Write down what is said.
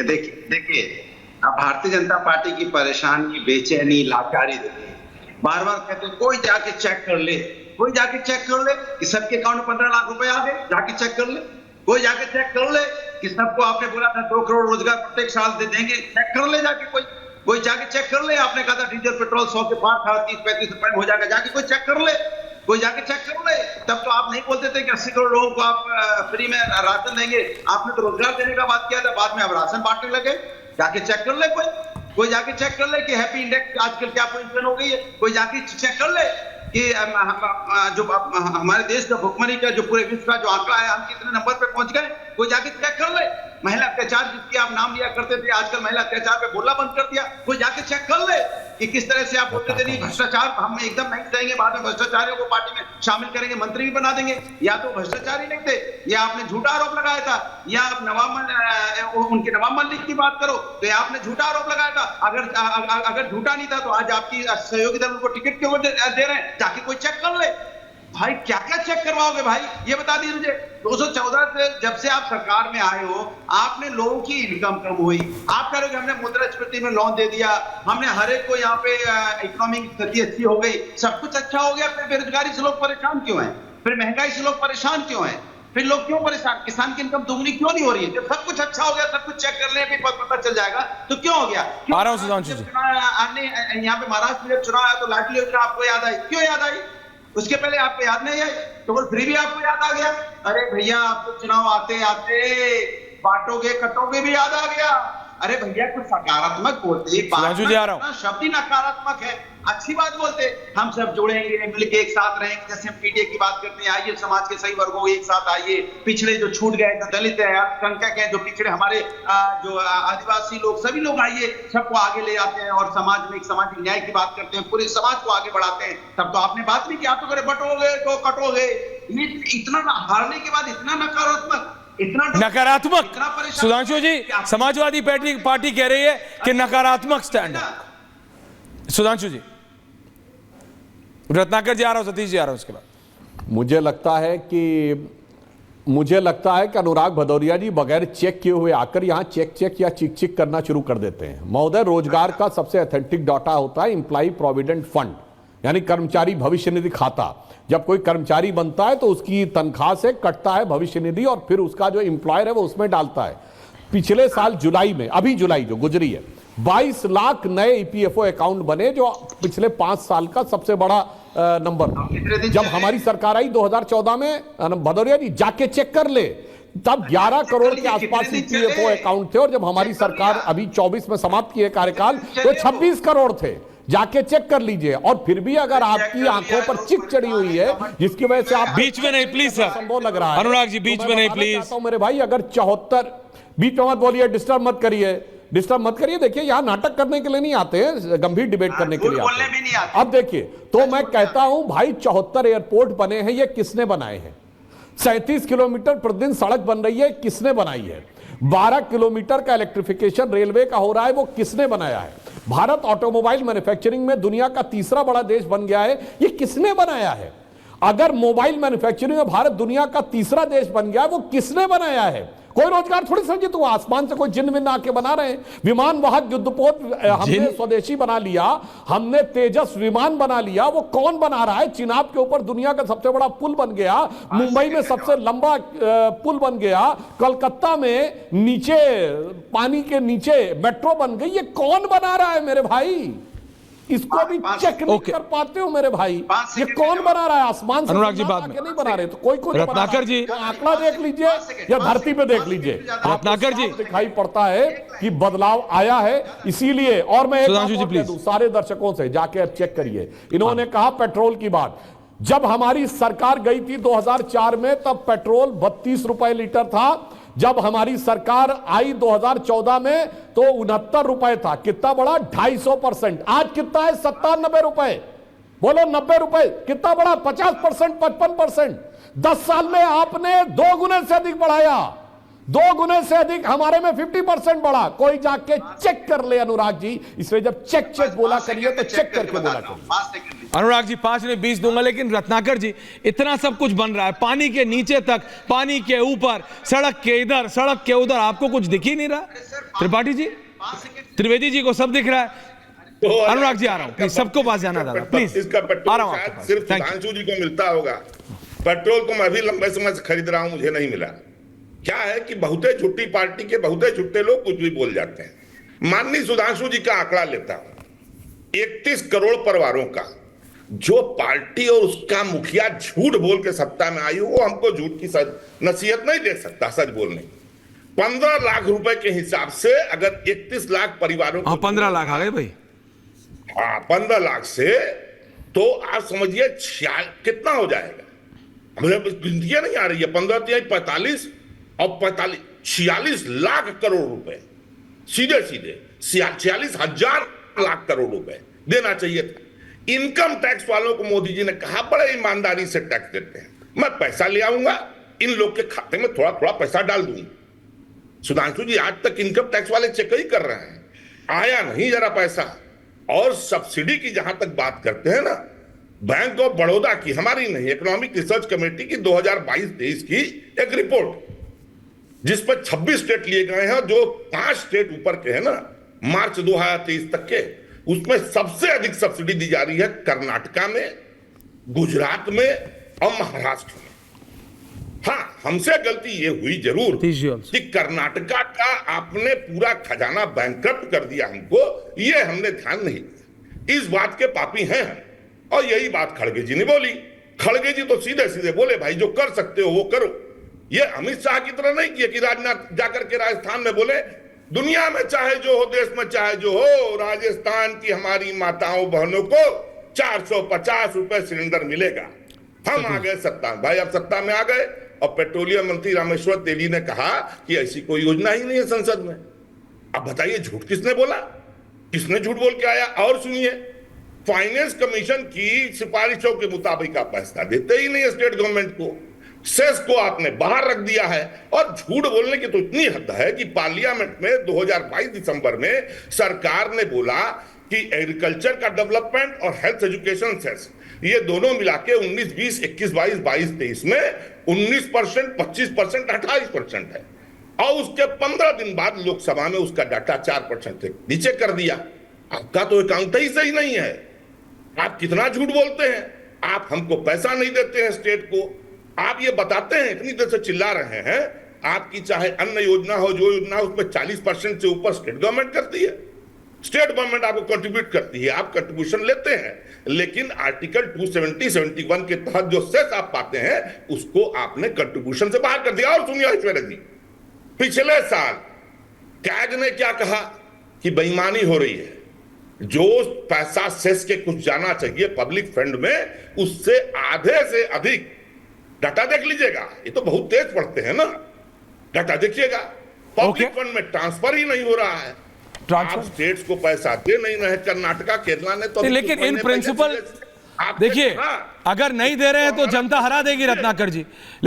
देखिए देखिए, अब भारतीय जनता पार्टी की परेशानी, बेचैनी, लाचारी देखिए। बार बार कहते हैं कोई जाके चेक कर ले, कोई जाके चेक कर ले कि सबके अकाउंट में 15 लाख रुपए आ गए, जाके चेक कर ले। कोई जाके चेक कर ले कि सबको आपने बोला था 2 करोड़ रोजगार प्रत्येक साल दे देंगे, चेक कर ले जाके कोई। कोई जाके चेक कर ले, आपने कहा था डीजल पेट्रोल 100 के पार था, 30-35 रुपए में हो जाएगा, जाके कोई चेक कर ले। कोई जाके चेक कर ले। तब तो आप नहीं बोलते थे कि 80 करोड़ लोगों को आप फ्री में राशन देंगे। आपने तो रोजगार देने का बात किया था, बाद में आप राशन बांटने लगे। जाके चेक कर ले कोई जाके चेक कर ले कि हैप्पी इंडेक्स आजकल क्या पोजीशन हो गई है। कोई जाके चेक कर ले कि जो हमारे देश का भुखमरी का जो पूरे विश्व का जो आंकड़ा है, हम कितने नंबर पे पहुंच गए। कोई जाके चेक कर ले। महिला अत्याचार जिसकी आप नाम लिया करते थे, आजकल महिला अत्याचार पे बोलना बंद कर दिया। कोई जाके चेक कर ले कि किस तरह से आप बोलते थे नहीं भ्रष्टाचार हम एकदम नहीं सहेंगे, बाद में भ्रष्टाचारियों को पार्टी में शामिल करेंगे, मंत्री भी बना देंगे। या तो भ्रष्टाचारी नहीं थे, या आपने झूठा आरोप लगाया था, या आप उनके नवाब मलिक की बात करो तो आपने झूठा आरोप लगाया था। अगर झूठा नहीं था तो आज आपकी सहयोगी दल उनको टिकट क्यों दे रहे हैं। जाके कोई चेक कर ले भाई। क्या क्या चेक करवाओगे भाई, ये बता दीजिए मुझे। 214 से जब से आप सरकार में आए हो, आपने लोगों की इनकम कम हुई। आप कह रहे हो कि हमने मुद्रास्फीति में लोन दे दिया, हमने हर एक को यहाँ पे इकोनॉमिक स्थिति अच्छी हो गई, सब कुछ अच्छा हो गया। फिर बेरोजगारी से लोग परेशान क्यों हैं, फिर महंगाई से लोग परेशान क्यों हैं, फिर लोग क्यों परेशान, किसान की इनकम दुगनी क्यों नहीं हो रही है। जब सब कुछ अच्छा हो गया, सब कुछ चेक कर ले भी पता चल जाएगा, तो क्यों हो गया। आ रहा हूं सुधांशु जी। आपने यहाँ पे महाराष्ट्र में चुनाव आया तो लाडली योजना आपको याद आई, क्यों याद आई। उसके पहले आपको याद नहीं है, टोल फ्री भी आपको याद आ गया। अरे भैया आपको चुनाव आते आते बांटोगे कटोगे भी याद आ गया। अरे भैया कुछ सकारात्मक बोलते, शब्द ही नकारात्मक है। अच्छी बात बोलते, हम सब जुड़ेंगे, मिलके एक साथ रहेंगे, जैसे हम पीटीए की बात करते हैं, आइए समाज के सही वर्गों एक साथ आइए, पिछड़े जो छूट गए, जो दलित है, अल्पसंख्यक है, जो पिछड़े हमारे जो आदिवासी लोग, सभी लोग आइए, सबको आगे ले आते हैं और समाज में एक सामाजिक न्याय की बात करते हैं, पूरे समाज को आगे बढ़ाते हैं। तब तो आपने बात नहीं की, आप तो करे बटोगे तो कटोगे। इतना हारने के बाद इतना नकारात्मक, नकारात्मक। सुधांशु जी, समाजवादी पार्टी कह रही है कि नकारात्मक स्टैंड है। सुधांशु जी, रत्नाकर जी आ रहा हूं, सतीश जी आ रहा हूं उसके बाद। मुझे लगता है कि अनुराग भदौरिया जी बगैर चेक किए हुए आकर यहां चेक या चिक करना शुरू कर देते हैं। महोदय, रोजगार का सबसे ऑथेंटिक डाटा होता है एम्प्लॉय प्रोविडेंट फंड, यानी कर्मचारी भविष्य निधि खाता। जब कोई कर्मचारी बनता है तो उसकी तनख्वाह से कटता है भविष्य निधि और फिर उसका जो एम्प्लॉयर है वो उसमें डालता है। पिछले साल जुलाई में, अभी जुलाई जो गुजरी है, 22 लाख नए ईपीएफओ अकाउंट बने, जो पिछले 5 साल का सबसे बड़ा नंबर। जब हमारी सरकार आई 2014 में, भदौरिया जी जाके चेक कर ले, तब 11 करोड़ के आसपास ईपीएफओ अकाउंट थे और जब हमारी सरकार अभी 24 में समाप्त किए कार्यकाल तो 26 करोड़ थे। जाके चेक कर लीजिए। और फिर भी अगर आपकी आंखों पर चिक चढ़ी हुई है जिसकी वजह से आप बीच में नहीं प्लीज सर, संभव लग रहा है अनुराग जी बीच में नहीं प्लीज। मेरे भाई, अगर 74 बीच में मत बोलिए, डिस्टर्ब मत करिए। देखिए यहाँ नाटक करने के लिए नहीं आते हैं, गंभीर डिबेट करने के लिए आते हैं। अब देखिए, तो मैं कहता हूं भाई 74 एयरपोर्ट बने हैं, ये किसने बनाए हैं। 37 किलोमीटर प्रतिदिन सड़क बन रही है, किसने बनाई है। 12 किलोमीटर का इलेक्ट्रिफिकेशन रेलवे का हो रहा है, वो किसने बनाया है। भारत ऑटोमोबाइल मैन्युफैक्चरिंग में दुनिया का तीसरा बड़ा देश बन गया है, ये किसने बनाया है। अगर मोबाइल मैन्युफैक्चरिंग में भारत दुनिया का तीसरा देश बन गया है, वो किसने बनाया है। कोई रोजगार थोड़ी समझे तो आसमान से कोई जिन विन आके बना रहे हैं। विमान वाहक युद्धपोत हमने स्वदेशी बना लिया, हमने तेजस विमान बना लिया, वो कौन बना रहा है। चिनाब के ऊपर दुनिया का सबसे बड़ा पुल बन गया, मुंबई में सबसे लंबा पुल बन गया, कलकत्ता में नीचे पानी के नीचे मेट्रो बन गई। ये कौन बना रहा है मेरे भाई, इसको भी चेक नहीं कर पाते हो मेरे भाई। ये कौन बना रहा है, आसमान से अनुराग जी बाद में नहीं बना रहे तो कोई रत्नाकर जी आंकड़ा देख लीजिए या धरती पे देख लीजिए, रत्नाकर जी दिखाई पड़ता है कि बदलाव आया है। इसीलिए, और मैं एक बात कह दूं सारे दर्शकों से, जाके अब चेक करिए। इन्होंने कहा पेट्रोल की बात, जब हमारी सरकार गई थी 2004 में, तब पेट्रोल 32 रुपए लीटर था। जब हमारी सरकार आई 2014 में तो 69 रुपए था। कितना बढ़ा, 250%। आज कितना है, 97 रुपए। बोलो 90 रुपए, कितना बढ़ा, 50%, 55%। 10 साल में आपने 2 गुने से अधिक बढ़ाया। 2 गुने से अधिक, हमारे में 50% बढ़ा। कोई जाके चेक कर ले अनुराग जी, इसलिए जब चेक बोला करिए तो चेक करके बोला करिए। अनुराग जी 5 ने 20 दूंगा, लेकिन रत्नाकर जी इतना सब कुछ बन रहा है, पानी के नीचे तक, पानी के ऊपर, सड़क के इधर, सड़क के उधर, आपको कुछ दिख ही नहीं रहा? त्रिपाठी जी, त्रिवेदी जी को सब दिख रहा है। अनुराग जी आ रहा हूं, प्लीज, सबको पास जाना था, प्लीज इसका आ रहा पेट्रोल हूं शायद सिर्फ सुधांशु जी को मिलता होगा। पेट्रोल को मैं भी लंबे समय से खरीद रहा हूं, मुझे नहीं मिला। क्या है कि बहुते झूठी पार्टी के बहुते झूठे लोग कुछ भी बोल जाते हैं। माननीय सुधांशु जी का आंकड़ा लेता हूं, 31 करोड़ परिवारों का जो पार्टी और उसका मुखिया झूठ बोल के सत्ता में आई, वो हमको झूठ की नसीहत नहीं दे सकता, सच बोलने। 15 लाख रुपए के हिसाब से अगर 31 लाख परिवारों को 15 लाख आ गए भाई। हाँ, 15 लाख से तो आप समझिए कितना हो जाएगा, मुझे गिनतियां नहीं आ रही है। 15 3 45 और 45 46 लाख करोड़ रुपए सीधे 46,000 लाख करोड़ रुपए देना चाहिए था। इनकम टैक्स वालों को मोदी जी ने कहा बड़े ईमानदारी से टैक्स देते हैं, मैं पैसा ले आऊंगा, इन लोग के खाते में थोड़ा थोड़ा पैसा डाल दूंगा। सुधांशु जी आज तक इनकम टैक्स वाले चेक ही कर रहे हैं, आया नहीं जरा पैसा। और सब्सिडी की जहां तक बात करते हैं ना, बैंक ऑफ बड़ौदा की, हमारी नहीं, इकोनॉमिक रिसर्च कमेटी की 2022-23 की एक रिपोर्ट, जिस पर 26 स्टेट लिए गए हैं, जो 5 स्टेट ऊपर के हैं ना मार्च 2023 तक के, उसमें सबसे अधिक सब्सिडी दी जा रही है कर्नाटका में, गुजरात में और महाराष्ट्र में। हाँ, हमसे गलती ये हुई जरूर कि कर्नाटका का आपने पूरा खजाना बैंकरप्ट कर दिया हमको, ये हमने ध्यान नहीं दिया। इस बात के पापी हैं हम, और यही बात खड़गे जी ने बोली। खड़गे जी तो सीधे सीधे बोले, भाई जो कर सकते हो वो करो। ये अमित शाह की तरह नहीं किया कि राजनाथ जाकर के राजस्थान में बोले, दुनिया में चाहे जो हो, देश में चाहे जो हो, राजस्थान की हमारी माताओं बहनों को 450 रुपए सिलेंडर मिलेगा। हम आ गए सत्ता में, भाई अब सत्ता में आ गए, और पेट्रोलियम मंत्री रामेश्वर तेली ने कहा कि ऐसी कोई योजना ही नहीं है संसद में। अब बताइए झूठ किसने बोला, किसने झूठ बोल के आया? और सुनिए, फाइनेंस कमीशन की सिफारिशों के मुताबिक आप पैसा देते ही नहीं है स्टेट गवर्नमेंट को, सेस को आपने बाहर रख दिया है। और झूठ बोलने की तो इतनी हद है कि पार्लियामेंट में 2022 दिसंबर में सरकार ने बोला कि एग्रीकल्चर का डेवलपमेंट और हेल्थ एजुकेशन सेस, ये दोनों मिला के 19, 20, 21, 22, 22, 23 में 19%, 25%, 28% है। और उसके 15 दिन बाद लोकसभा में उसका डाटा 4% से नीचे कर दिया। आपका तो अकाउंट ही सही नहीं है। आप कितना झूठ बोलते हैं। आप हमको पैसा नहीं देते हैं स्टेट को, आप ये बताते हैं, इतनी देर से चिल्ला रहे हैं, आपकी चाहे अन्न योजना हो, जो योजना हो, उसमें 40% से ऊपर स्टेट गवर्नमेंट करती है। स्टेट गवर्नमेंट आपको कंट्रीब्यूट करती है, आप कंट्रीब्यूशन लेते हैं, लेकिन आर्टिकल 270, 71 के तहत जो सेस आप पाते हैं उसको आपने कंट्रीब्यूशन से बाहर कर दिया। और सुनिए ऐश्वर्या जी, पिछले साल कैग ने क्या कहा कि बेईमानी हो रही है, जो पैसा सेस के कुछ जाना चाहिए पब्लिक फंड में, उससे आधे से अधिक, डाटा देख लीजिएगा, ये तो बहुत तेज पढ़ते हैं ना, डाटा देखिएगा, पब्लिक फंड में ट्रांसफर ही नहीं हो रहा है। आप स्टेट्स को पैसा दे नहीं रहे, कर्नाटका केरला ने तो, लेकिन इन प्रिंसिपल देखिए, अगर नहीं दे रहे हैं तो जनता हरा देगी रत्नाकर जी।